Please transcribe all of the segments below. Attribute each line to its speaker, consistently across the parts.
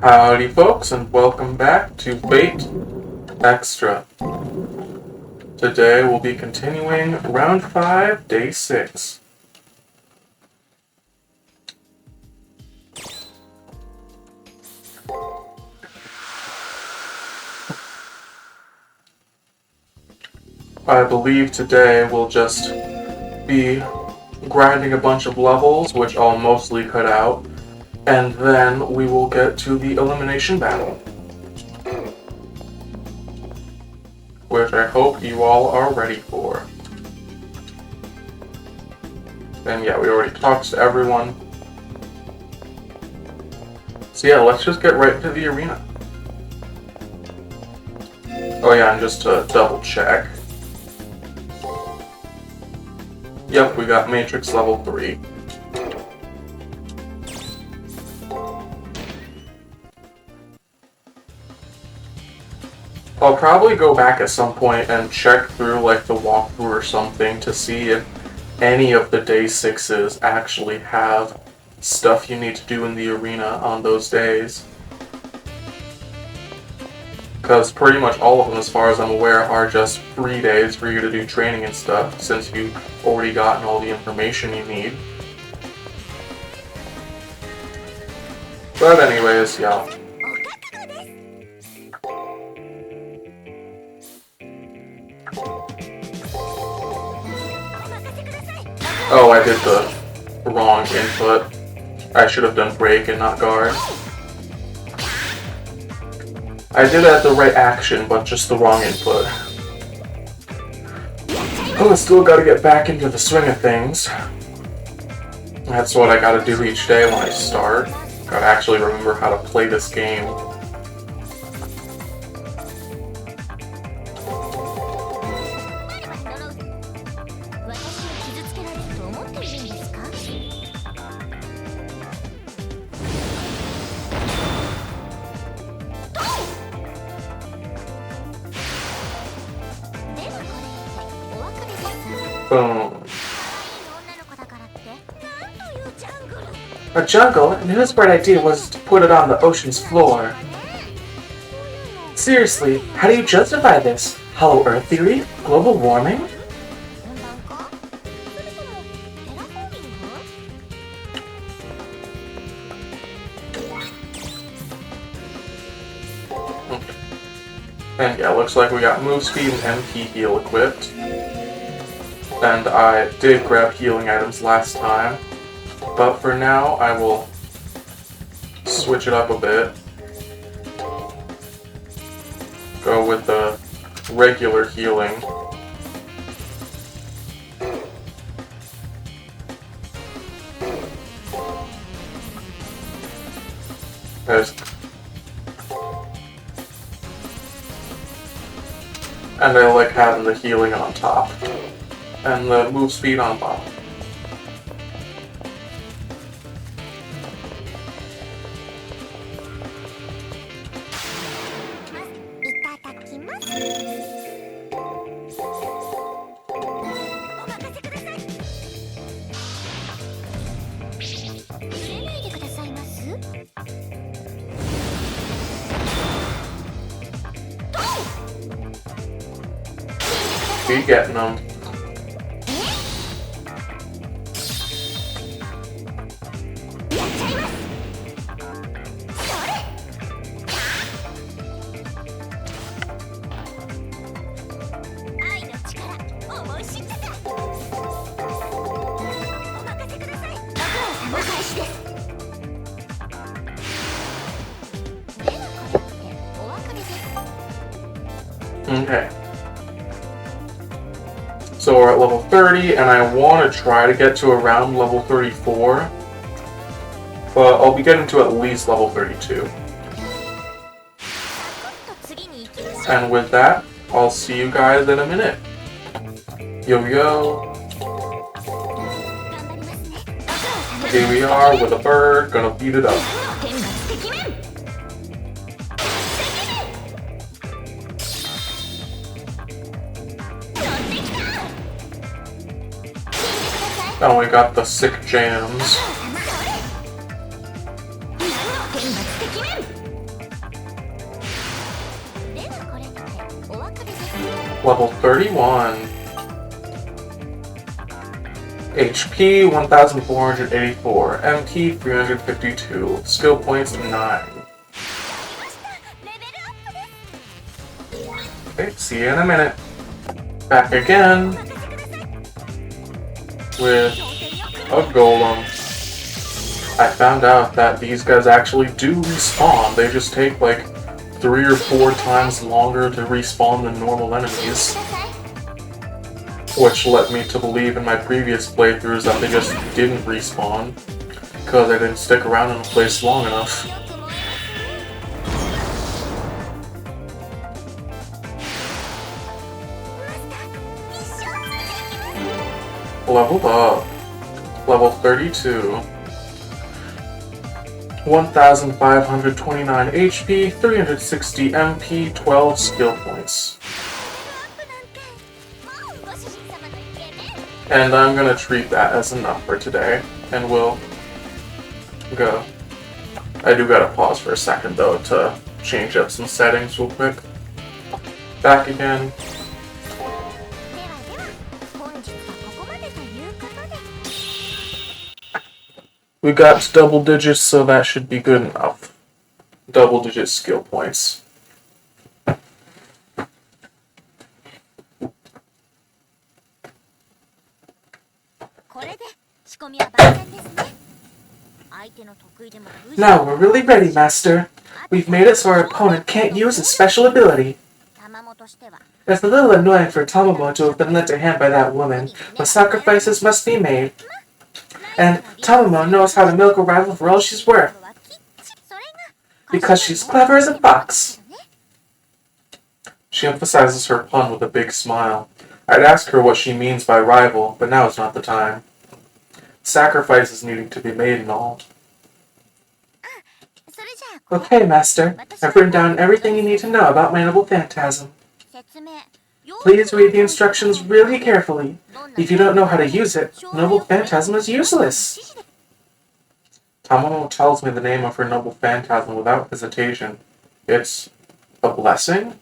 Speaker 1: Howdy folks, and welcome back to Fate Extra. Today we'll be continuing round 5, day 6. I believe today we'll just be grinding a bunch of levels, which I'll mostly cut out, and then we will get to the elimination battle, which I hope you all are ready for. And yeah, we already talked to everyone. So yeah, let's just get right into the arena. Oh yeah, and just to double check. Yep, we got Matrix level 3. I'll probably go back at some point and check through like the walkthrough or something to see if any of the day 6s actually have stuff you need to do in the arena on those days. Because pretty much all of them, as far as I'm aware, are just free days for you to do training and stuff, since you've already gotten all the information you need. But anyways, yeah. Oh, I did the wrong input. I should have done break and not guard. I did add the right action, but just the wrong input. Oh, I still gotta get back into the swing of things. That's what I gotta do each day when I start. Gotta actually remember how to play this game. Boom. A jungle? And whose bright idea was to put it on the ocean's floor? Seriously, how do you justify this? Hollow Earth theory? Global warming? And yeah, looks like we got move speed and MP heal equipped. And I did grab healing items last time, but for now I will switch it up a bit. Go with the regular healing. And I like having the healing on top. And the move speed on bottom. Be getting them. Okay. So we're at level 30, and I want to try to get to around level 34. But I'll be getting to at least level 32. And with that, I'll see you guys in a minute. Yo yo. Here we are with a bird, gonna beat it up. Now we got the sick jams. Level 31. HP 1484. MP 352. Skill points 9. Okay, see you in a minute. Back again with a golem. I found out that these guys actually do respawn. They just take like 3 or 4 times longer to respawn than normal enemies. Which led me to believe in my previous playthroughs that they just didn't respawn because I didn't stick around in a place long enough. Leveled up. Level 32. 1529 HP, 360 MP, 12 skill points. And I'm gonna treat that as enough for today, and we'll go. I do gotta pause for a second though to change up some settings real quick. Back again. We got double digits, so that should be good enough. Double digit skill points.
Speaker 2: Now we're really ready, Master. We've made it so our opponent can't use his special ability. It's a little annoying for Tamamo to have been led to hand by that woman, but sacrifices must be made. And Tamamo knows how to milk a rival for all she's worth. Because she's clever as a fox.
Speaker 1: She emphasizes her pun with a big smile. I'd ask her what she means by rival, but now is not the time. Sacrifices needing to be made and all.
Speaker 2: Okay, Master. I've written down everything you need to know about my noble phantasm. Please read the instructions really carefully. If you don't know how to use it, noble phantasm is useless.
Speaker 1: Tamamo tells me the name of her noble phantasm without hesitation. It's a blessing?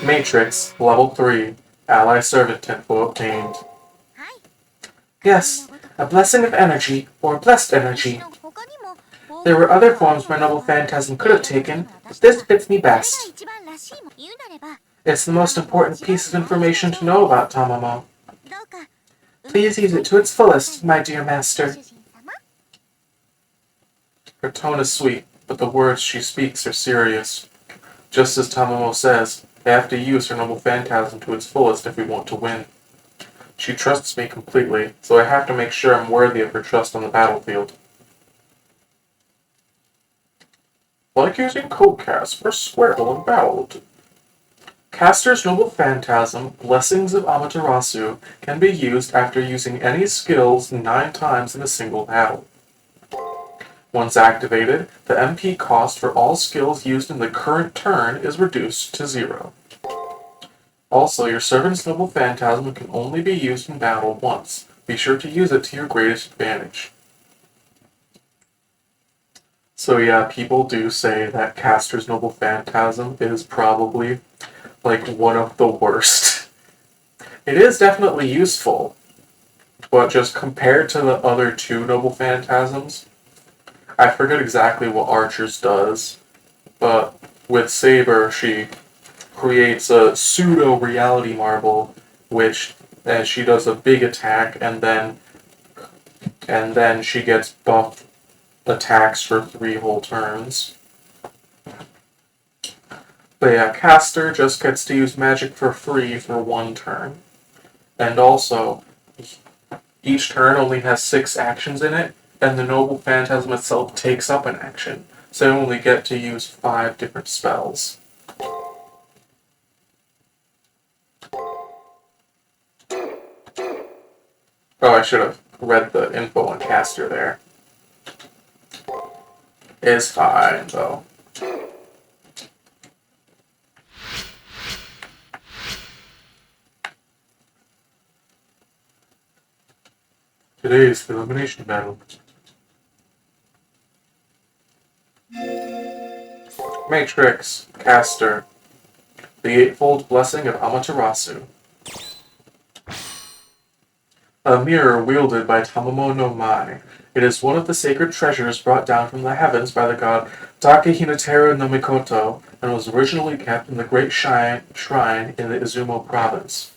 Speaker 1: Matrix, level 3. Ally servant info obtained.
Speaker 2: Yes, a blessing of energy, or blessed energy. There were other forms my noble phantasm could have taken, but this fits me best. It's the most important piece of information to know about Tamamo. Please use it to its fullest, my dear Master.
Speaker 1: Her tone is sweet, but the words she speaks are serious. Just as Tamamo says, I have to use her noble phantasm to its fullest if we want to win. She trusts me completely, so I have to make sure I'm worthy of her trust on the battlefield. Like using Codecast for Squirtle in battle. Caster's Noble Phantasm, Blessings of Amaterasu, can be used after using any skills 9 times in a single battle. Once activated, the MP cost for all skills used in the current turn is reduced to 0. Also, your Servant's Noble Phantasm can only be used in battle once. Be sure to use it to your greatest advantage. So yeah, people do say that Caster's Noble Phantasm is probably, like, one of the worst. It is definitely useful, but just compared to the other 2 Noble Phantasms, I forget exactly what Archer's does, but with Saber, she creates a pseudo-reality marble, and she does a big attack, and then she gets buffed attacks for 3 whole turns. But yeah, Caster just gets to use magic for free for 1 turn. And also, each turn only has 6 actions in it, and the Noble Phantasm itself takes up an action, so you only get to use 5 different spells. Oh, I should have read the info on Caster there. It's fine, though. Today's Elimination battle. Matrix Caster. The Eightfold Blessing of Amaterasu. A mirror wielded by Tamamo no Mai. It is one of the sacred treasures brought down from the heavens by the god Takehinatera no Mikoto and was originally kept in the great shrine in the Izumo province.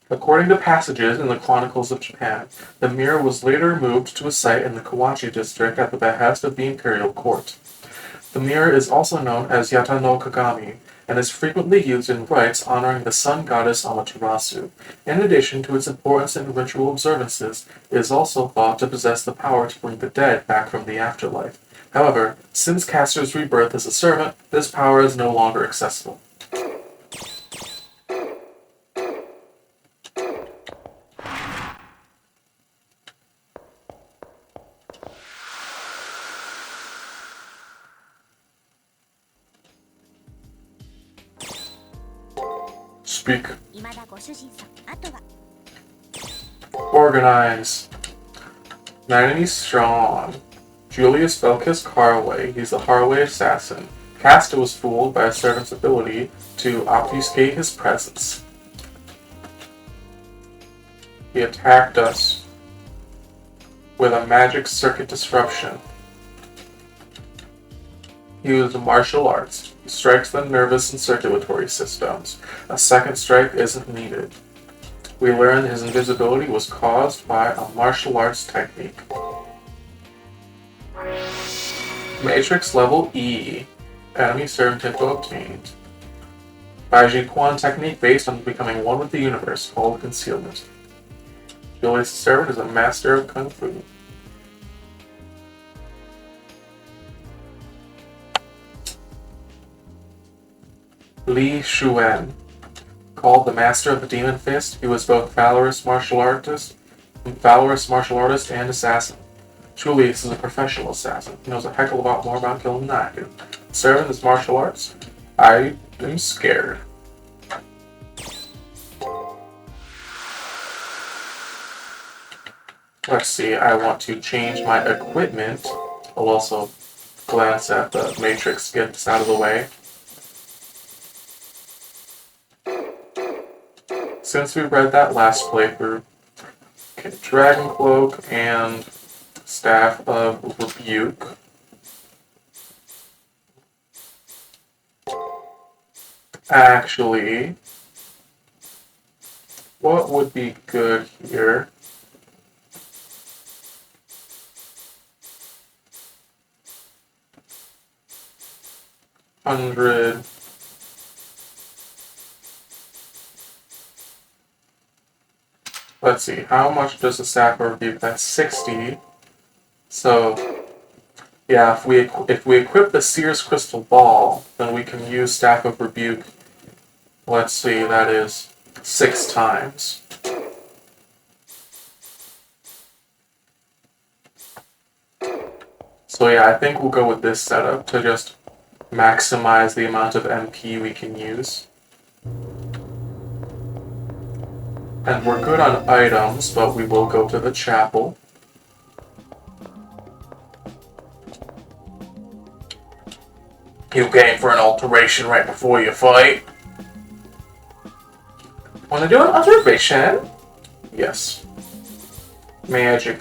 Speaker 1: According to passages in the Chronicles of Japan, the mirror was later moved to a site in the Kawachi district at the behest of the imperial court. The mirror is also known as Yata no Kagami, and is frequently used in rites honoring the sun goddess Amaterasu. In addition to its importance in ritual observances, it is also thought to possess the power to bring the dead back from the afterlife. However, since Caster's rebirth as a servant, this power is no longer accessible. Speak. Organize. Nanny Strong. Julius Velkus Carway. He's a Harway assassin. Casta was fooled by a servant's ability to obfuscate his presence. He attacked us with a magic circuit disruption. He used martial arts. He strikes the nervous and circulatory systems. A second strike isn't needed. We learned his invisibility was caused by a martial arts technique. Matrix level E. Enemy servant info obtained. Baiji Quan technique based on becoming one with the universe, called concealment. Julius' servant is a master of Kung Fu. Li Xuan. Called the Master of the Demon Fist, he was both valorous martial artist and assassin. Julius is a professional assassin. He knows a heck of a lot more about killing than I do. Serving his martial arts, I am scared. Let's see, I want to change my equipment. I'll also glance at the matrix, get this out of the way. Since we read that last playthrough, okay, Dragon Cloak and Staff of Rebuke. Actually, what would be good here? $100. Let's see, how much does the Staff of Rebuke? That's 60. So, yeah, if we equip the Seer's Crystal Ball, then we can use Staff of Rebuke. Let's see, that is 6 times. So yeah, I think we'll go with this setup to just maximize the amount of MP we can use. And we're good on items, but we will go to the chapel. You game for an alteration right before you fight? Wanna do an alteration? Yes. Magic.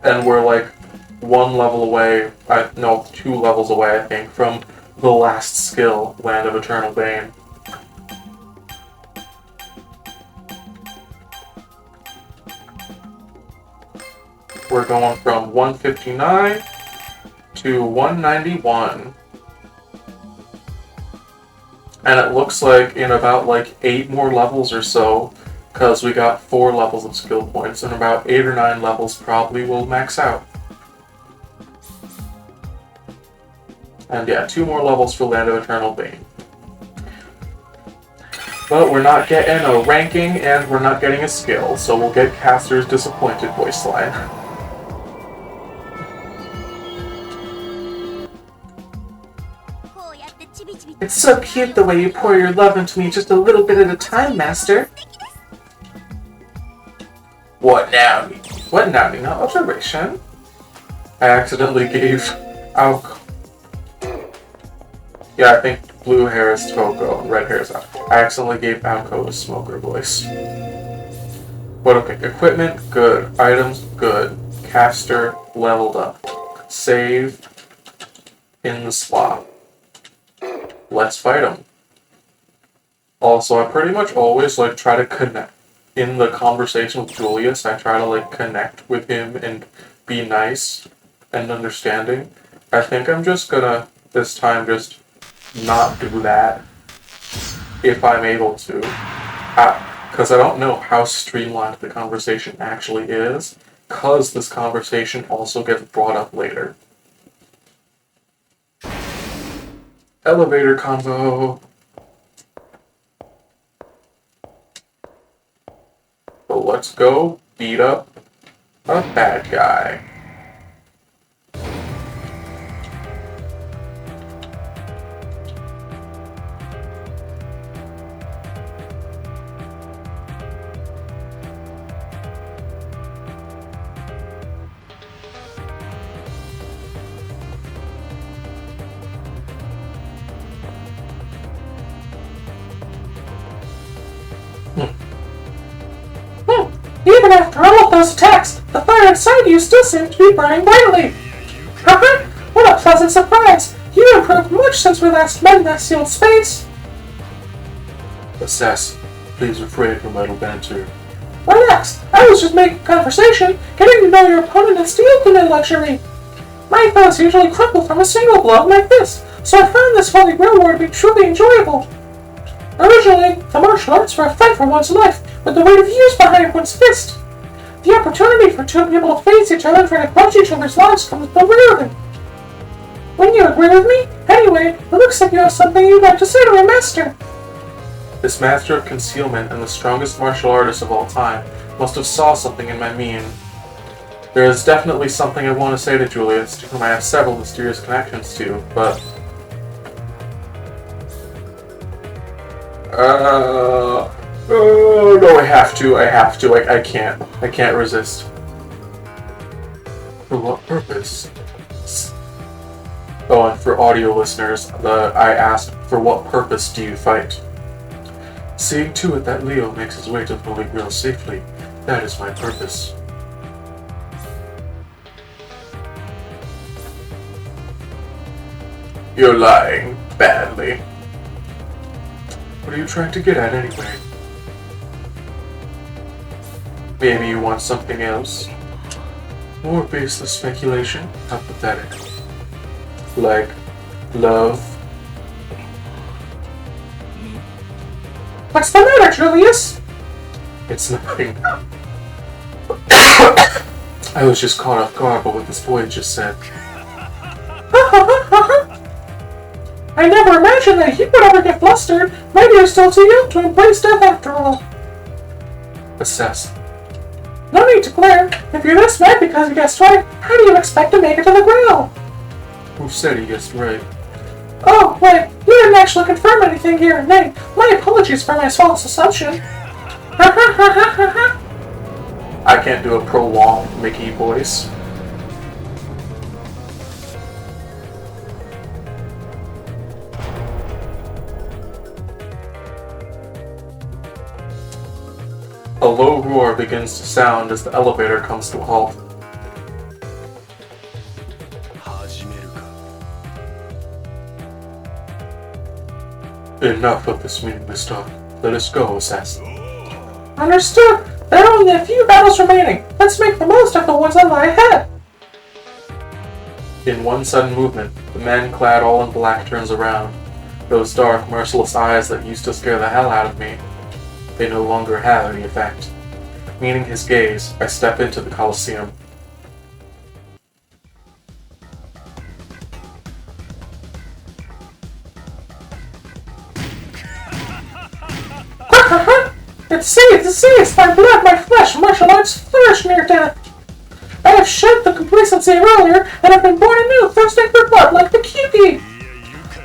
Speaker 1: And we're like 1 level away, no, 2 levels away, I think, from the last skill, Land of Eternal Bane. We're going from 159 to 191. And it looks like in about like 8 more levels or so, because we got 4 levels of skill points, and about 8 or 9 levels probably will max out. And yeah, 2 more levels for Land of Eternal Bane. But we're not getting a ranking, and we're not getting a skill, so we'll get Caster's disappointed voice line.
Speaker 2: It's so cute the way you pour your love into me just a little bit at a time, Master.
Speaker 1: What now? What now? No observation. I accidentally gave Yeah, I think blue hair is Toko and red hair is Aoko. I accidentally gave Aoko a smoker voice. But okay, equipment, good. Items, good. Caster, leveled up. Save in the slot. Let's fight him. Also, I pretty much always try to connect in the conversation with Julius. I try to connect with him and be nice and understanding. I think I'm just gonna this time just not do that if I'm able to, because I don't know how streamlined the conversation actually is. Because this conversation also gets brought up later. Elevator convo. So let's go beat up a bad guy.
Speaker 2: Even after all of those attacks, the fire inside you still seems to be burning brightly. Haha! What a pleasant surprise! You improved much since we last met in that sealed space.
Speaker 1: Assess. Please refrain from idle banter.
Speaker 2: Relax. I was just making conversation. Getting to know your opponent is the ultimate luxury. My foes usually crumble from a single blow of my fist, so I found this holy ground war to be truly enjoyable. Originally, the martial arts were a fight for one's life, with the weight of years behind one's fist. The opportunity for two people to face each other and try to punch each other's lives comes rarely. Wouldn't you agree with me? Anyway, it looks like you have something you'd like to say to my master.
Speaker 1: This master of concealment and the strongest martial artist of all time must have saw something in my mien. There is definitely something I want to say to Julius, to whom I have several mysterious connections to, but... Oh, no, I have to, I can't resist. For what purpose? Oh, and for audio listeners, I asked, for what purpose do you fight? Seeing to it that Leo makes his way to the Holy Grail safely, that is my purpose. You're lying, badly. What are you trying to get at anyway? Maybe you want something else? More baseless speculation? How pathetic. Like, love?
Speaker 2: What's the matter, Julius?
Speaker 1: It's nothing. I was just caught off guard by what this boy just said.
Speaker 2: I never imagined that he would ever get flustered. Maybe you're still too young to embrace death after all.
Speaker 1: Assess.
Speaker 2: No need to glare. If you're this mad because you guessed right, how do you expect to make it to the Grail?
Speaker 1: Who said he guessed right?
Speaker 2: Oh, wait, you didn't actually confirm anything here. Nay, my apologies for my false assumption.
Speaker 1: I can't do a prolonged Mickey voice. A low roar begins to sound as the elevator comes to a halt. Enough of this meaningless talk. Let us go, assassin.
Speaker 2: Understood. There are only a few battles remaining. Let's make the most of the ones that lie ahead.
Speaker 1: In one sudden movement, the man clad all in black turns around. Those dark, merciless eyes that used to scare the hell out of me, they no longer have any effect. Meeting his gaze, I step into the Colosseum.
Speaker 2: It's seized, my blood, my flesh, martial arts flourish near death. I have shed the complacency of earlier, and have been born anew, thirsting for blood like the Kyuki.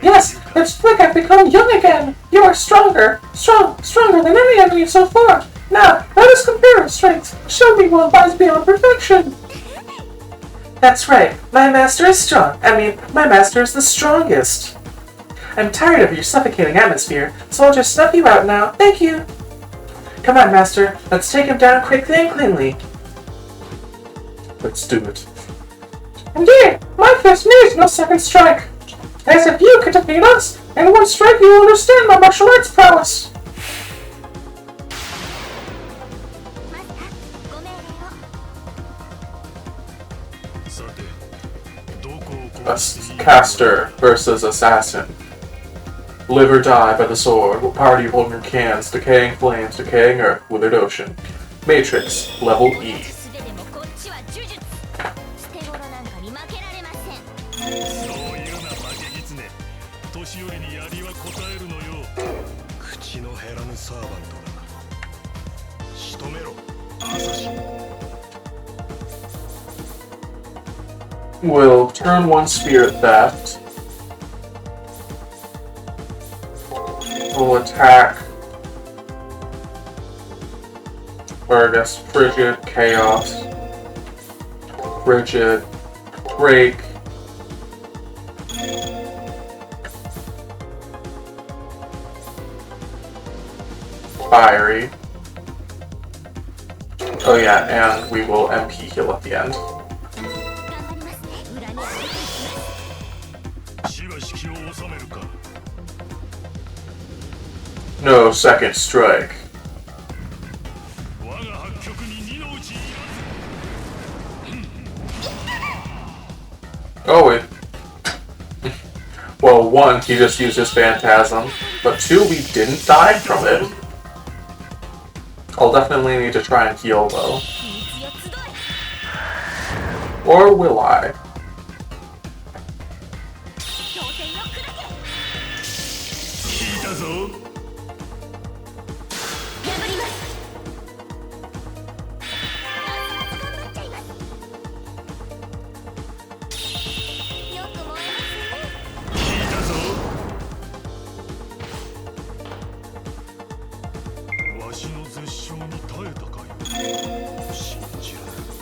Speaker 2: Yes, it's like I've become young again. You are stronger than any enemy so far. Now, let us compare our strengths. Show me what lies beyond perfection. That's right. My master is strong. My master is the strongest. I'm tired of your suffocating atmosphere, so I'll just snuff you out now. Thank you! Come on, Master. Let's take him down quickly and cleanly.
Speaker 1: Let's do it.
Speaker 2: Indeed, my fist needs no second strike. As if you can defeat us, in one strike you will understand my martial arts prowess.
Speaker 1: A caster versus assassin. Live or die by the sword. What power do you hold in your cans? Decaying flames, decaying earth, withered ocean. Matrix, level E. Will turn one spirit theft. Will attack. Or I guess frigid, chaos, frigid, break, fiery. Oh yeah, and we will MP heal at the end. No second strike. Oh, wait. Well, one, he just used his Phantasm, but two, we didn't die from it. I'll definitely need to try and heal, though. Or will I?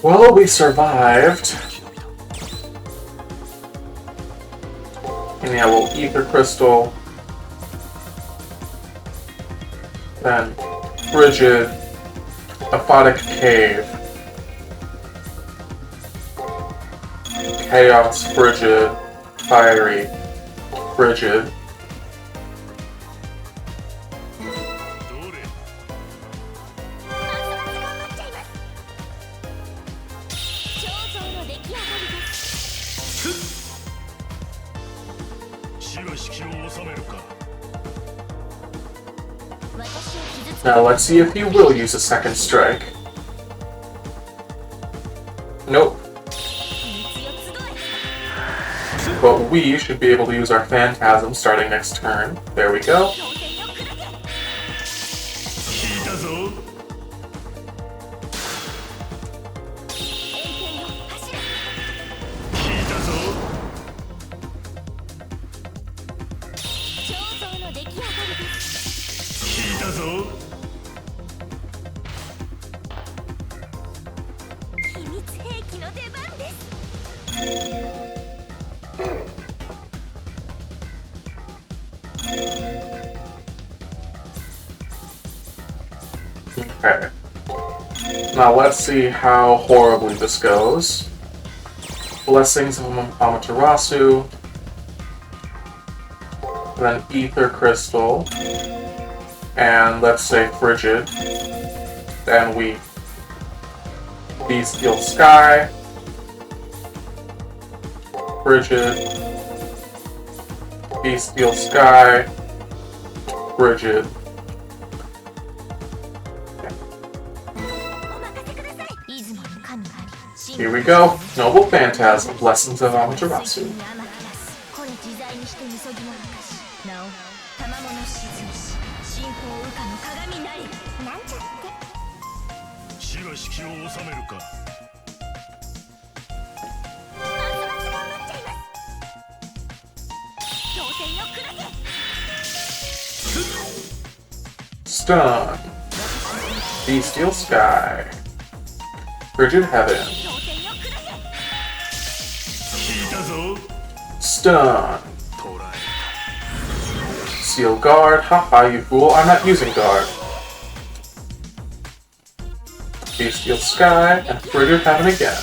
Speaker 1: Well, we survived. And yeah, we'll Ether Crystal. Then Frigid. Aphotic Cave. Chaos, Frigid. Fiery. Frigid. Now let's see if he will use a second strike. Nope. But we should be able to use our Phantasm starting next turn. There we go. Okay. Now let's see how horribly this goes. Blessings of Amaterasu. Then Ether Crystal. And let's say Frigid. Then we Bestial Sky. Frigid. Bestial Sky. Frigid. Here we go. Noble Phantasm, Blessings of Amaterasu. Stun. Bestial Sky. Frigid Heaven. Stun. Steel Guard. Haha, you fool. I'm not using Guard. Steel Sky, and Frigger Heaven again.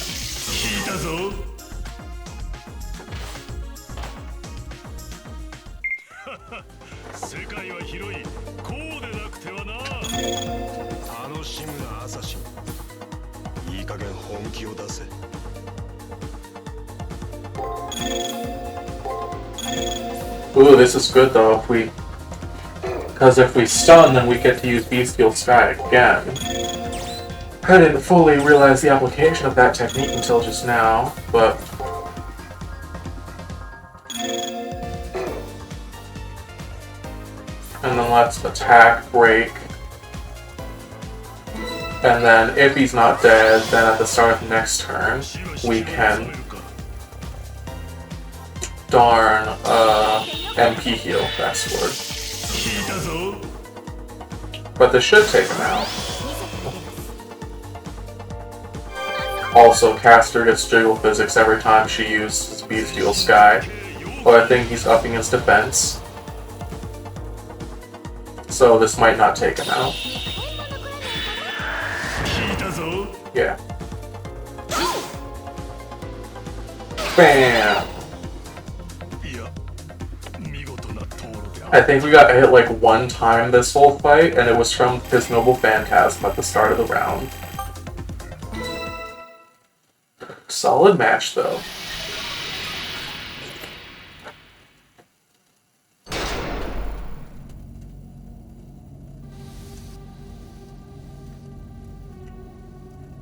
Speaker 1: Ooh, this is good though, because if we stun, then we get to use Bestial Sky again. I didn't fully realize the application of that technique until just now, but... And then let's attack, break. And then if he's not dead, then at the start of the next turn, we can darn MP heal, that's the word. But this should take him out. Also, Caster gets Jiggle Physics every time she uses Bestial Sky, but I think he's upping his defense. So this might not take him out. Yeah. Bam! I think we got hit like one time this whole fight, and it was from his Noble Phantasm at the start of the round. Solid match, though.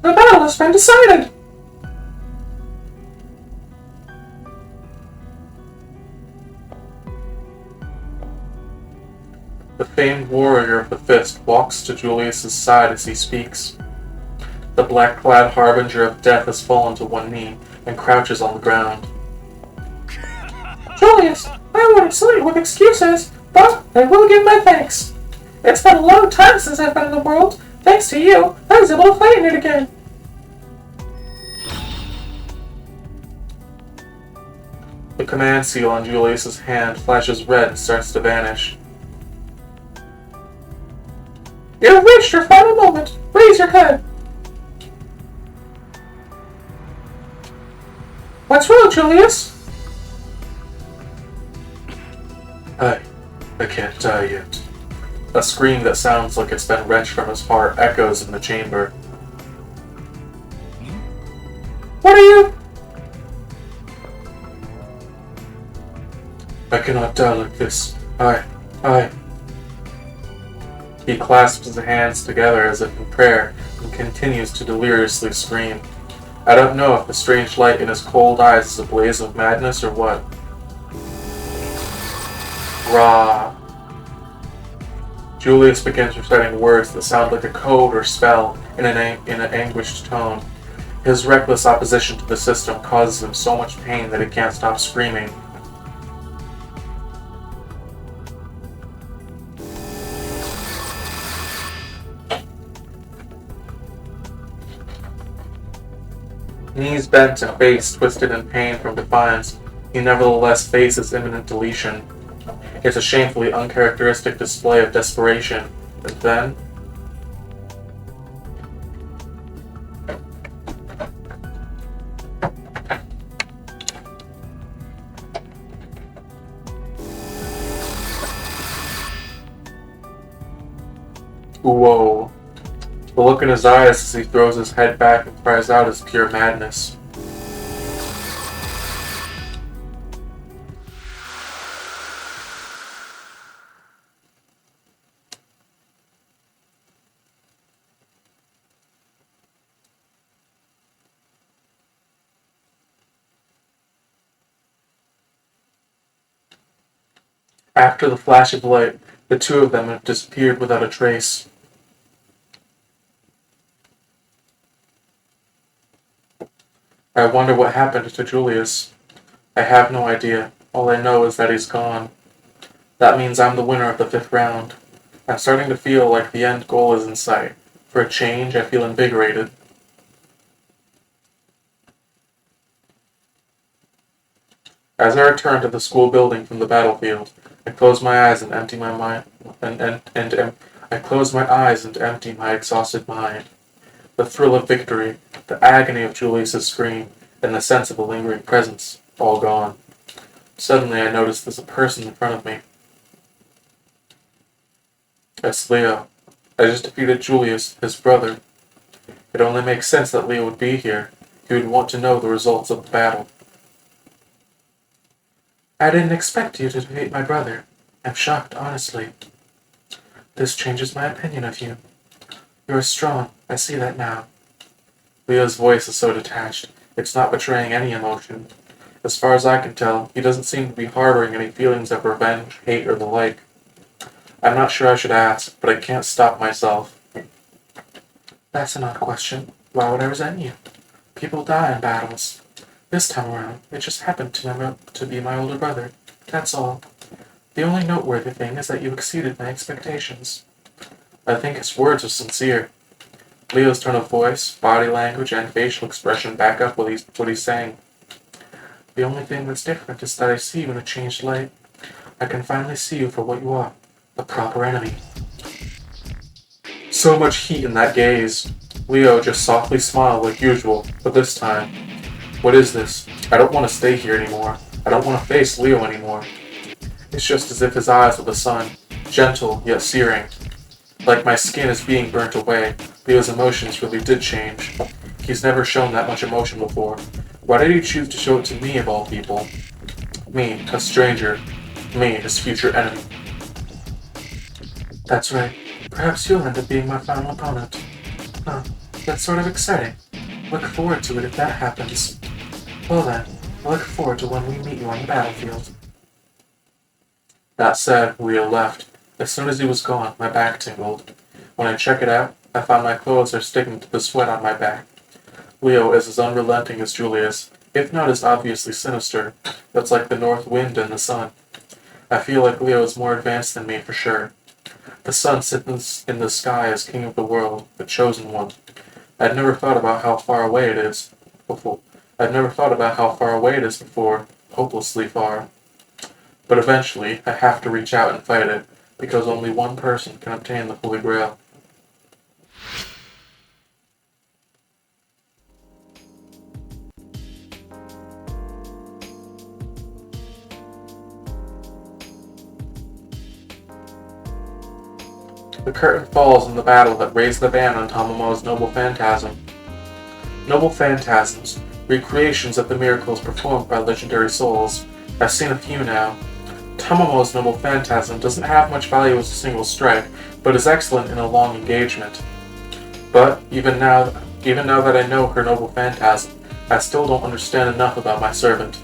Speaker 1: The battle has been decided! The famed warrior of the fist walks to Julius's side as he speaks. The black-clad harbinger of death has fallen to one knee and crouches on the ground. Julius, I wouldn't salute with excuses, but I will give my thanks. It's been a long time since I've been in the world. Thanks to you, I was able to fight in it again. The command seal on Julius's hand flashes red and starts to vanish. You've reached your final moment. Raise your head. What's wrong, Julius? I can't die yet. A scream that sounds like it's been wrenched from his heart echoes in the chamber. What are you? I cannot die like this. I... He clasps his hands together as if in prayer and continues to deliriously scream. I don't know if the strange light in his cold eyes is a blaze of madness or what. Ra. Julius begins reciting words that sound like a code or spell in an anguished tone. His reckless opposition to the system causes him so much pain that he can't stop screaming. Knees bent and face twisted in pain from defiance, he nevertheless faces imminent deletion. It's a shamefully uncharacteristic display of desperation, and then... Whoa. The look in his eyes as he throws his head back and cries out is pure madness. After the flash of light, the two of them have disappeared without a trace. I wonder what happened to Julius. I have no idea. All I know is that he's gone. That means I'm the winner of the 5th round. I'm starting to feel like the end goal is in sight. For a change, I feel invigorated. As I return to the school building from the battlefield, I close my eyes and empty my mind, I close my eyes and empty my exhausted mind. The thrill of victory, the agony of Julius's scream, and the sense of a lingering presence, all gone. Suddenly I noticed there's a person in front of me. It's Leo. I just defeated Julius, his brother. It only makes sense that Leo would be here. He would want to know the results of the battle.
Speaker 2: I didn't expect you to defeat my brother. I'm shocked, honestly. This changes my opinion of you. You're strong. I see that now.
Speaker 1: Leo's voice is so detached. It's not betraying any emotion. As far as I can tell, he doesn't seem to be harboring any feelings of revenge, hate, or the like. I'm not sure I should ask, but I can't stop myself.
Speaker 2: That's an odd question. Why would I resent you? People die in battles. This time around, it just happened to be my older brother. That's all. The only noteworthy thing is that you exceeded my expectations.
Speaker 1: I think his words are sincere. Leo's tone of voice, body language, and facial expression back up what he's saying.
Speaker 2: The only thing that's different is that I see you in a changed light. I can finally see you for what you are, a proper enemy.
Speaker 1: So much heat in that gaze. Leo just softly smiled like usual, but this time, what is this? I don't want to stay here anymore. I don't want to face Leo anymore. It's just as if his eyes were the sun, gentle yet searing. Like my skin is being burnt away, Leo's emotions really did change. He's never shown that much emotion before. Why did he choose to show it to me of all people? Me, a stranger. Me, his future enemy.
Speaker 2: That's right. Perhaps you'll end up being my final opponent. Huh, that's sort of exciting. Look forward to it if that happens. Well then, I look forward to when we meet you on the battlefield.
Speaker 1: That said, Leo left. As soon as he was gone, my back tingled. When I check it out, I find my clothes are sticking to the sweat on my back. Leo is as unrelenting as Julius, if not as obviously sinister. That's like the north wind and the sun. I feel like Leo is more advanced than me for sure. The sun sits in the sky as king of the world, the chosen one. I'd never thought about how far away it is before. Hopelessly far. But eventually, I have to reach out and fight it, because only one person can obtain the Holy Grail. The curtain falls in the battle that raised the ban on Tomomo's noble phantasm. Noble phantasms, recreations of the miracles performed by legendary souls. I've seen a few now. Tomomo's noble phantasm doesn't have much value as a single strike, but is excellent in a long engagement. But even now that I know her noble phantasm, I still don't understand enough about my servant.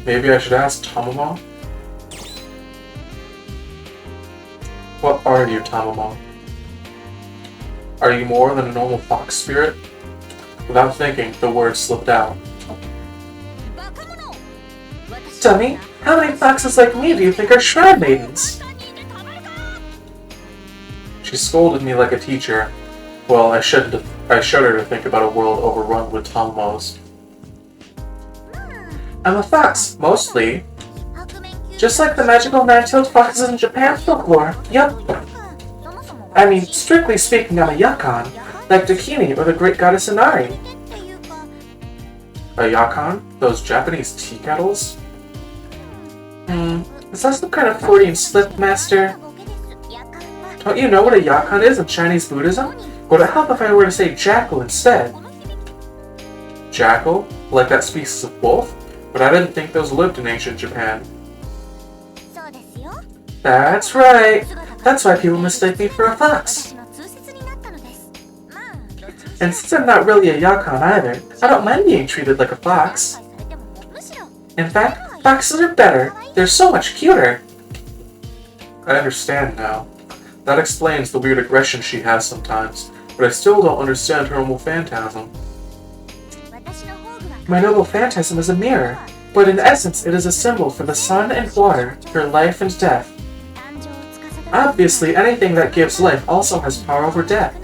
Speaker 1: Maybe I should ask Tomomo? What are you, Tomomo? Are you more than a normal fox spirit? Without thinking, the words slipped out.
Speaker 2: Dummy, how many foxes like me do you think are shrine maidens?
Speaker 1: She scolded me like a teacher. Well, I shudder to think about a world overrun with Tomomos.
Speaker 2: I'm a fox, mostly. Just like the magical nine-tailed foxes in Japan folklore. Yup. I mean, strictly speaking, I'm a Yakon, like Dakini or the great goddess Inari.
Speaker 1: A Yakon? Those Japanese tea kettles?
Speaker 2: Is that some kind of Freudian slip, Master? Don't you know what a Yakon is in Chinese Buddhism? Would it help if I were to say jackal instead?
Speaker 1: Jackal? Like that species of wolf? But I didn't think those lived in ancient Japan.
Speaker 2: That's right. That's why people mistake me for a fox. And since I'm not really a Yakon either, I don't mind being treated like a fox. In fact, foxes are better. They're so much cuter.
Speaker 1: I understand now. That explains the weird aggression she has sometimes, but I still don't understand her noble phantasm.
Speaker 2: My noble phantasm is a mirror, but in essence it is a symbol for the sun and water, for life and death. Obviously, anything that gives life also has power over death.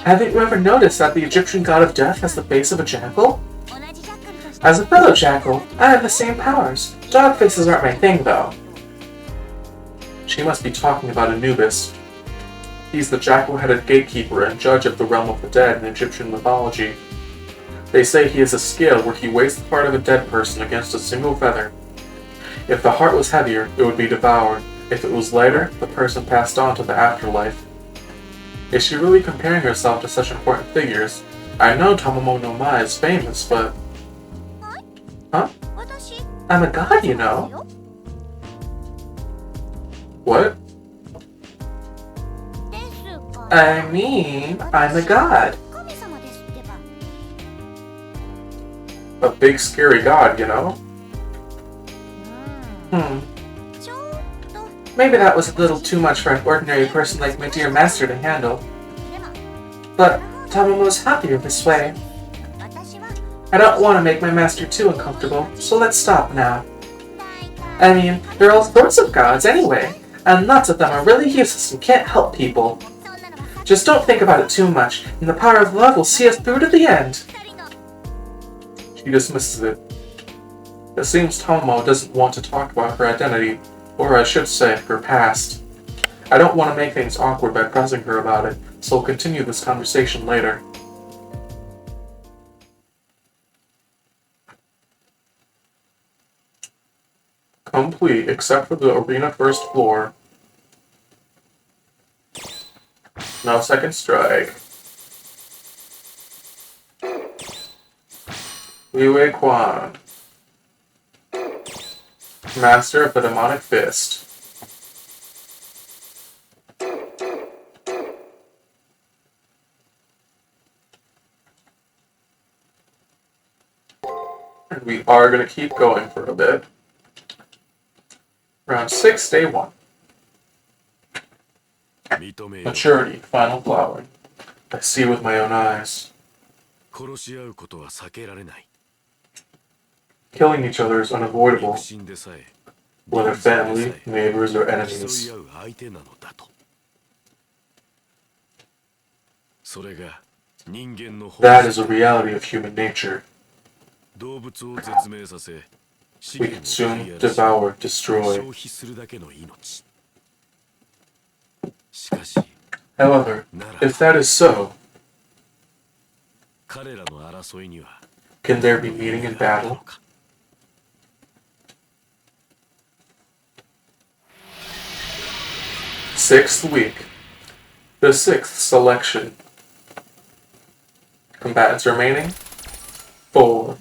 Speaker 2: Haven't you ever noticed that the Egyptian god of death has the face of a jackal? As a fellow jackal, I have the same powers, Dog faces aren't my thing, though. She must be talking about Anubis. He's the jackal-headed gatekeeper and judge of the realm of the dead in Egyptian mythology. They say he has a scale where he weighs the heart of a dead person against a single feather. If the heart was heavier, it would be devoured. If it was lighter, the person passed on to the afterlife. Is she really comparing herself to such important figures? I know Tamamo no Mai is famous, but... Huh? I'm a god, you know. What? I mean, I'm a god. A big scary god, you know? Maybe that was a little too much for an ordinary person like my dear master to handle. But Tamamo's happier this way. I don't want to make my master too uncomfortable, so let's stop now. I mean, there are all sorts of gods anyway, and lots of them are really useless and can't help people. Just don't think about it too much, and the power of love will see us through to the end.
Speaker 1: She dismisses it. It seems Tamamo doesn't want to talk about her identity, or I should say, her past. I don't want to make things awkward by pressing her about it, so we'll continue this conversation later. Complete, except for the arena first floor. Now second strike. Liu Quan. Master of the Demonic Fist. And we are going to keep going for a bit. Round 6, day 1. Maturity, final flowering. I see with my own eyes. Killing each other is unavoidable, whether family, neighbors, or enemies. That is a reality of human nature. We consume, devour, destroy. However, if that is so, can there be meaning in battle? Sixth week. The 6th selection. Combatants remaining? 4.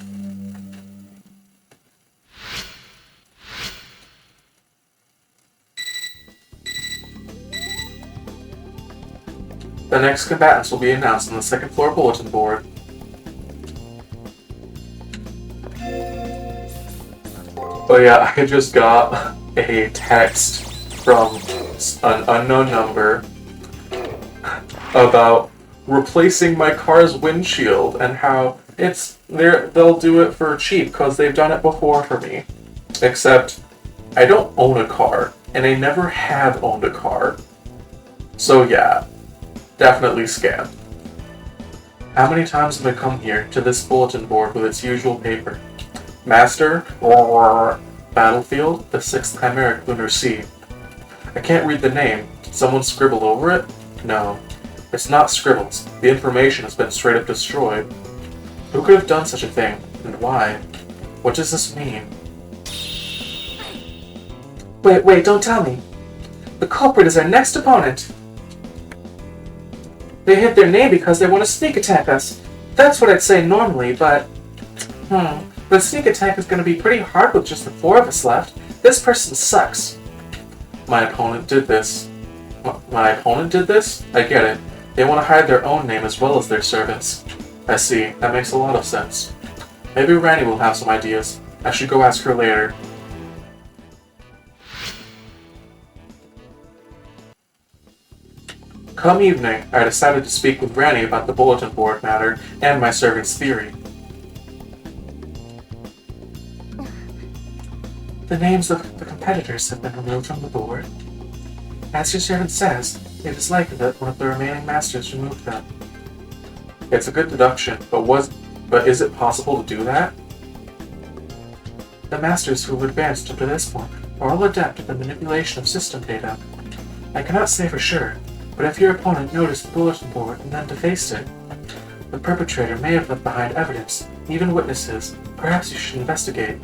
Speaker 1: The next combatants will be announced on the second floor bulletin board. Oh yeah, I just got a text from an unknown number about replacing my car's windshield and how they'll do it for cheap because they've done it before for me. Except I don't own a car, and I never have owned a car. So yeah, definitely scam. How many times have I come here to this bulletin board with its usual paper? Master, or Battlefield, the 6th Chimeric Lunar Sea. I can't read the name. Did someone scribble over it? No. It's not scribbles. The information has been straight up destroyed. Who could have done such a thing, and why? What does this mean?
Speaker 2: Wait, don't tell me. The culprit is our next opponent. They hid their name because they want to sneak attack us. That's what I'd say normally, but... The sneak attack is going to be pretty hard with just the 4 of us left. This person sucks.
Speaker 1: My opponent did this. My opponent did this? I get it. They want to hide their own name as well as their servants. I see. That makes a lot of sense. Maybe Randy will have some ideas. I should go ask her later. Come evening, I decided to speak with Randy about the bulletin board matter and my servant's theory.
Speaker 2: The names of the competitors have been removed from the board. As your servant says, it is likely that one of the remaining masters removed them.
Speaker 1: It's a good deduction, but is it possible to do that?
Speaker 2: The masters who have advanced up to this point are all adept at the manipulation of system data. I cannot say for sure, but if your opponent noticed the bulletin board and then defaced it, the perpetrator may have left behind evidence, even witnesses. Perhaps you should investigate.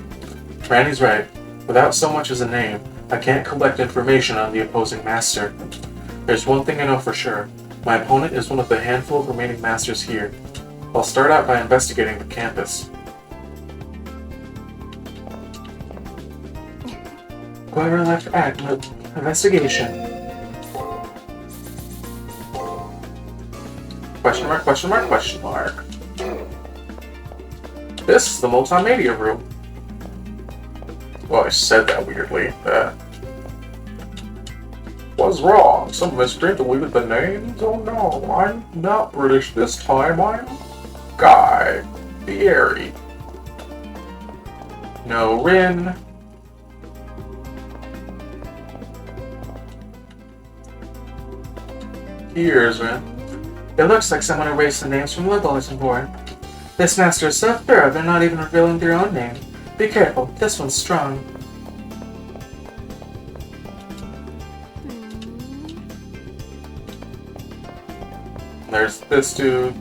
Speaker 1: Randy's right. Without so much as a name, I can't collect information on the opposing master. There's one thing I know for sure. My opponent is one of the handful of remaining masters here. I'll start out by investigating the campus.
Speaker 2: Whoever left act investigation.
Speaker 1: Question mark, question mark, question mark. This is the multimedia room. Well, I said that weirdly. What's wrong? Some misprint deleted the names? Oh no, I'm not British this time. I'm Guy Fieri. No, Rin. Here's Rin.
Speaker 2: It looks like someone erased the names from the bulletin board. This master is so thorough they're not even revealing their own name. Be careful, this one's strong.
Speaker 1: There's this dude.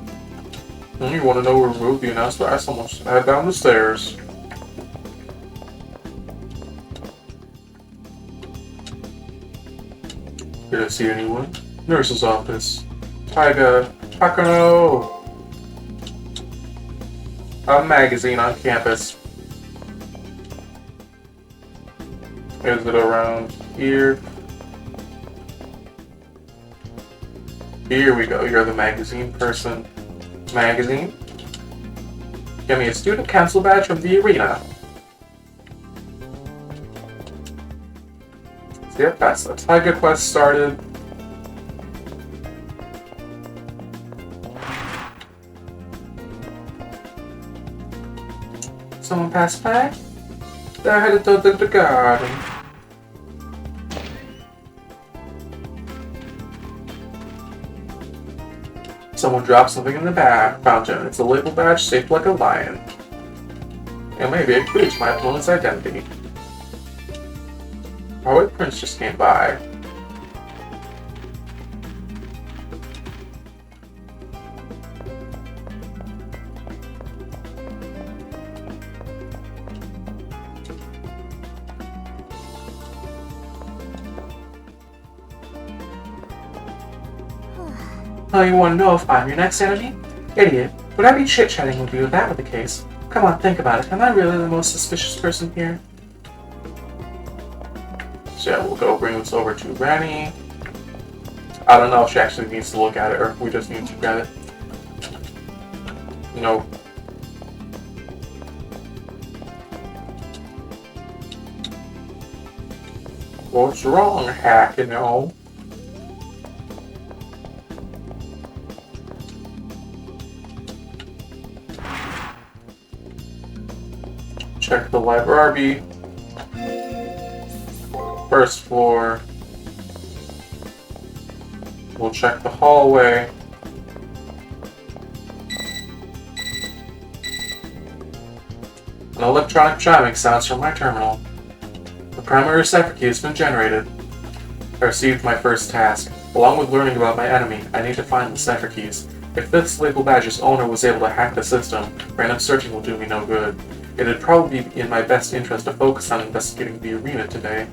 Speaker 1: You want to know who removed the announcement? I someone should head down the stairs. Did I see anyone? Nurse's office. Taiga. Takano! A magazine on campus. Is it around here? Here we go. You're the magazine person. Magazine? Give me a student council badge from the arena. So yep, that's the Taiga quest started.
Speaker 2: Someone passed by? They're headed to the garden.
Speaker 1: Someone dropped something in the fountain. It's a label badge shaped like a lion. And maybe it clues my opponent's identity. Oh, wait, Prince just came by.
Speaker 2: Oh, you want to know if I'm your next enemy? Idiot. Would I be chit-chatting with you if that were the case? Come on, think about it. Am I really the most suspicious person here?
Speaker 1: So yeah, we'll go bring this over to Ranny. I don't know if she actually needs to look at it or if we just need to get it. Nope. What's wrong, hack, you know? Check the library. First floor. We'll check the hallway. An electronic chiming sounds from my terminal. The primary cipher key has been generated. I received my first task. Along with learning about my enemy, I need to find the cipher keys. If this label badge's owner was able to hack the system, random searching will do me no good. It'd probably be in my best interest to focus on investigating the arena today.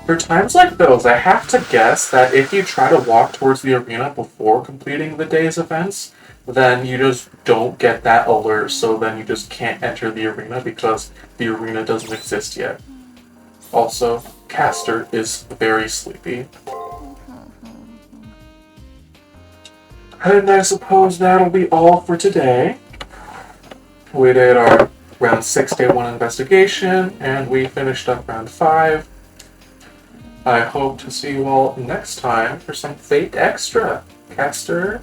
Speaker 1: For times like those, I have to guess that if you try to walk towards the arena before completing the day's events, then you just don't get that alert, so then you just can't enter the arena because the arena doesn't exist yet. Also, Castor is very sleepy. And I suppose that'll be all for today. We did our round 6 day 1 investigation, and we finished up round 5. I hope to see you all next time for some Fate Extra. Castor.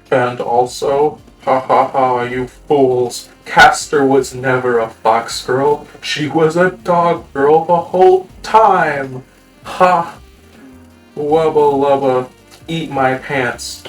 Speaker 1: And also, ha ha ha, you fools. Castor was never a fox girl. She was a dog girl the whole time. Ha. Wubba lubba. Eat my pants.